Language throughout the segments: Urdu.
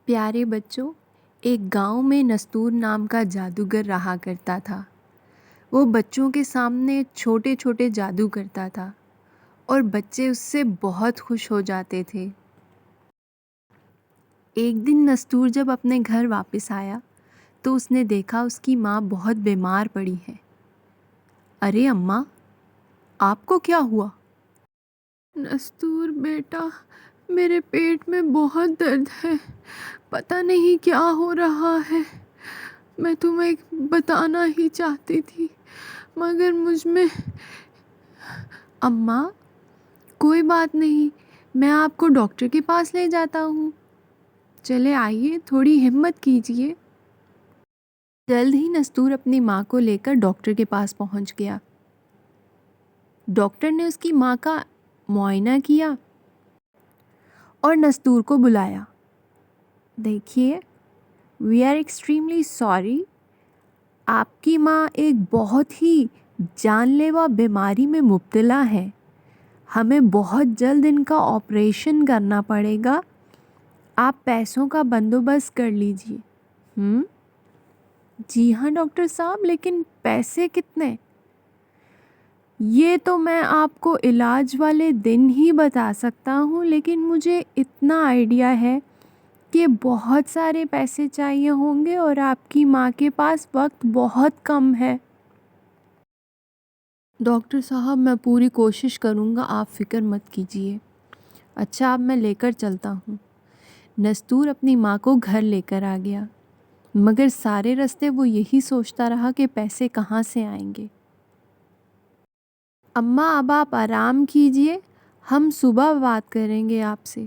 پیارے بچوں، ایک گاؤں میں نستور نام کا جادوگر رہا کرتا تھا۔ وہ بچوں کے سامنے چھوٹے چھوٹے جادو کرتا تھا اور بچے اس سے بہت خوش ہو جاتے تھے۔ ایک دن نستور جب اپنے گھر واپس آیا تو اس نے دیکھا اس کی ماں بہت بیمار پڑی ہے۔ ارے اماں، آپ کو کیا ہوا؟ نستور بیٹا، میرے پیٹ میں بہت درد ہے، پتہ نہیں کیا ہو رہا ہے۔ میں تمہیں بتانا ہی چاہتی تھی مگر مجھ میں... اماں، کوئی بات نہیں، میں آپ کو ڈاکٹر کے پاس لے جاتا ہوں۔ چلے آئیے، تھوڑی ہمت کیجیے۔ جلد ہی نستور اپنی ماں کو لے کر ڈاکٹر کے پاس پہنچ گیا۔ ڈاکٹر نے اس کی ماں کا معائنہ کیا اور نستور کو بلایا۔ دیکھیے، وی آر ایکسٹریملی سوری، آپ کی ماں ایک بہت ہی جان لیوا بیماری میں مبتلا ہے۔ ہمیں بہت جلد ان کا آپریشن کرنا پڑے گا۔ آپ پیسوں کا بندوبست کر لیجیے۔ جی ہاں ڈاکٹر صاحب، لیکن پیسے کتنے؟ یہ تو میں آپ کو علاج والے دن ہی بتا سکتا ہوں، لیکن مجھے اتنا آئیڈیا ہے کہ بہت سارے پیسے چاہیے ہوں گے اور آپ کی ماں کے پاس وقت بہت کم ہے۔ ڈاکٹر صاحب، میں پوری کوشش کروں گا، آپ فکر مت کیجیے۔ اچھا، اب میں لے کر چلتا ہوں۔ نستور اپنی ماں کو گھر لے کر آ گیا، مگر سارے راستے وہ یہی سوچتا رہا کہ پیسے کہاں سے آئیں گے۔ اماں، اب آپ آرام کیجیے، ہم صبح بات کریں گے آپ سے۔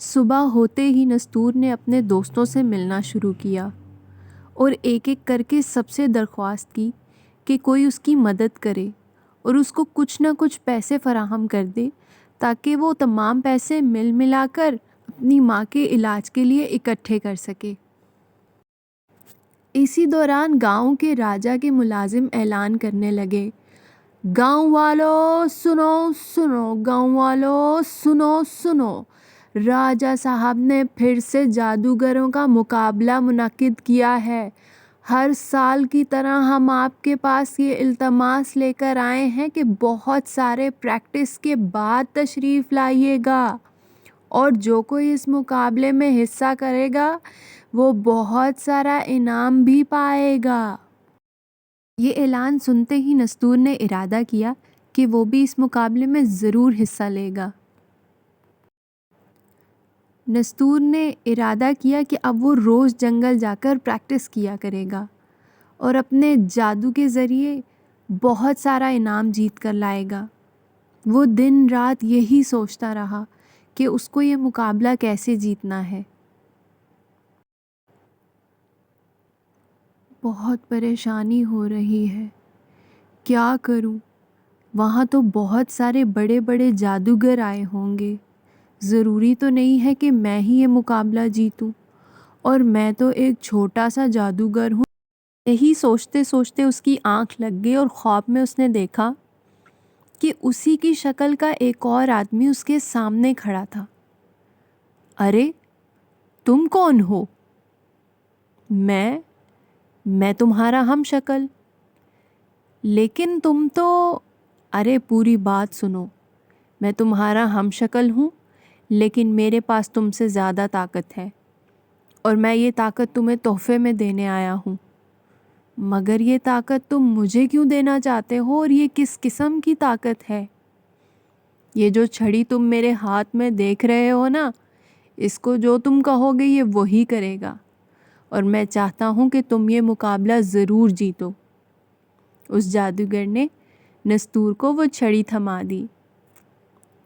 صبح ہوتے ہی نستور نے اپنے دوستوں سے ملنا شروع کیا اور ایک ایک کر کے سب سے درخواست کی کہ کوئی اس کی مدد کرے اور اس کو کچھ نہ کچھ پیسے فراہم کر دے تاکہ وہ تمام پیسے مل ملا کر اپنی ماں کے علاج کے لیے اکٹھے کر سکے۔ اسی دوران گاؤں کے راجا کے ملازم اعلان کرنے لگے، گاؤں والو سنو سنو، گاؤں والو سنو سنو، راجا صاحب نے پھر سے جادوگروں کا مقابلہ منعقد کیا ہے۔ ہر سال کی طرح ہم آپ کے پاس یہ التماس لے کر آئے ہیں کہ بہت سارے پریکٹس کے بعد تشریف لائیے گا، اور جو کوئی اس مقابلے میں حصہ کرے گا وہ بہت سارا انعام بھی پائے گا۔ یہ اعلان سنتے ہی نستور نے ارادہ کیا کہ وہ بھی اس مقابلے میں ضرور حصہ لے گا۔ نستور نے ارادہ کیا کہ اب وہ روز جنگل جا کر پریکٹس کیا کرے گا اور اپنے جادو کے ذریعے بہت سارا انعام جیت کر لائے گا۔ وہ دن رات یہی سوچتا رہا کہ اس کو یہ مقابلہ کیسے جیتنا ہے۔ بہت پریشانی ہو رہی ہے، کیا کروں؟ وہاں تو بہت سارے بڑے بڑے جادوگر آئے ہوں گے، ضروری تو نہیں ہے کہ میں ہی یہ مقابلہ جیتوں، اور میں تو ایک چھوٹا سا جادوگر ہوں۔ یہی سوچتے سوچتے اس کی آنکھ لگ گئی اور خواب میں اس نے دیکھا کہ اسی کی شکل کا ایک اور آدمی اس کے سامنے کھڑا تھا۔ ارے تم کون ہو؟ میں تمہارا ہم شکل، لیکن تم تو... ارے پوری بات سنو، میں تمہارا ہم شکل ہوں، لیکن میرے پاس تم سے زیادہ طاقت ہے اور میں یہ طاقت تمہیں تحفے میں دینے آیا ہوں۔ مگر یہ طاقت تم مجھے کیوں دینا چاہتے ہو، اور یہ کس قسم کی طاقت ہے؟ یہ جو چھڑی تم میرے ہاتھ میں دیکھ رہے ہو نا، اس کو جو تم کہو گے یہ وہی کرے گا، اور میں چاہتا ہوں کہ تم یہ مقابلہ ضرور جیتو۔ اس جادوگر نے نستور کو وہ چھڑی تھما دی۔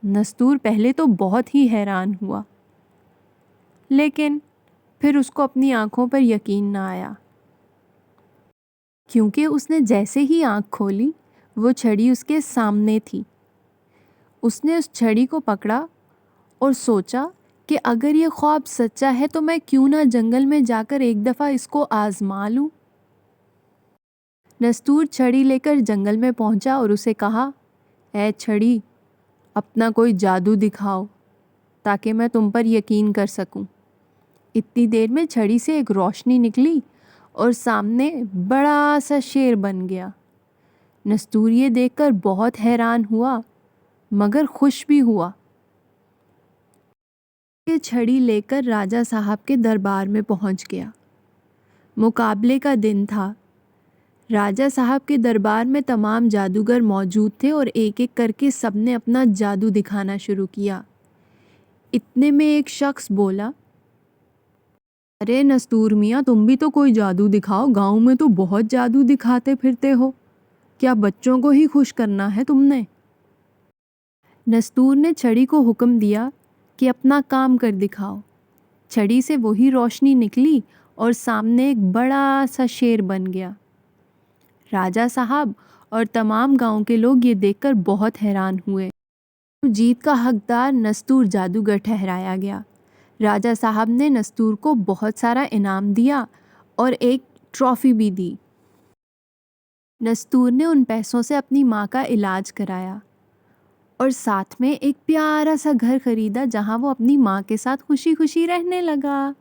نستور پہلے تو بہت ہی حیران ہوا، لیکن پھر اس کو اپنی آنکھوں پر یقین نہ آیا، کیونکہ اس نے جیسے ہی آنکھ کھولی وہ چھڑی اس کے سامنے تھی۔ اس نے اس چھڑی کو پکڑا اور سوچا کہ اگر یہ خواب سچا ہے تو میں کیوں نہ جنگل میں جا کر ایک دفعہ اس کو آزما لوں۔ نستور چھڑی لے کر جنگل میں پہنچا اور اسے کہا، اے چھڑی، اپنا کوئی جادو دکھاؤ تاکہ میں تم پر یقین کر سکوں۔ اتنی دیر میں چھڑی سے ایک روشنی نکلی اور سامنے بڑا سا شیر بن گیا۔ نستور یہ دیکھ کر بہت حیران ہوا مگر خوش بھی ہوا۔ یہ چھڑی لے کر راجا صاحب کے دربار میں پہنچ گیا۔ مقابلے کا دن تھا۔ راجا صاحب کے دربار میں تمام جادوگر موجود تھے اور ایک ایک کر کے سب نے اپنا جادو دکھانا شروع کیا۔ اتنے میں ایک شخص بولا، ارے نستور میاں، تم بھی تو کوئی جادو دکھاؤ، گاؤں میں تو بہت جادو دکھاتے پھرتے ہو، کیا بچوں کو ہی خوش کرنا ہے تم نے؟ نستور نے چھڑی کو حکم دیا کہ اپنا کام کر دکھاؤ۔ چھڑی سے وہی روشنی نکلی اور سامنے ایک بڑا سا شیر بن گیا۔ راجا صاحب اور تمام گاؤں کے لوگ یہ دیکھ کر بہت حیران ہوئے۔ جیت کا حقدار نستور جادوگر ٹھہرایا گیا۔ راجا صاحب نے نستور کو بہت سارا انعام دیا اور ایک ٹرافی بھی دی۔ نستور نے ان پیسوں سے اپنی ماں کا علاج کرایا اور ساتھ میں ایک پیارا سا گھر خریدا جہاں وہ اپنی ماں کے ساتھ خوشی خوشی رہنے لگا۔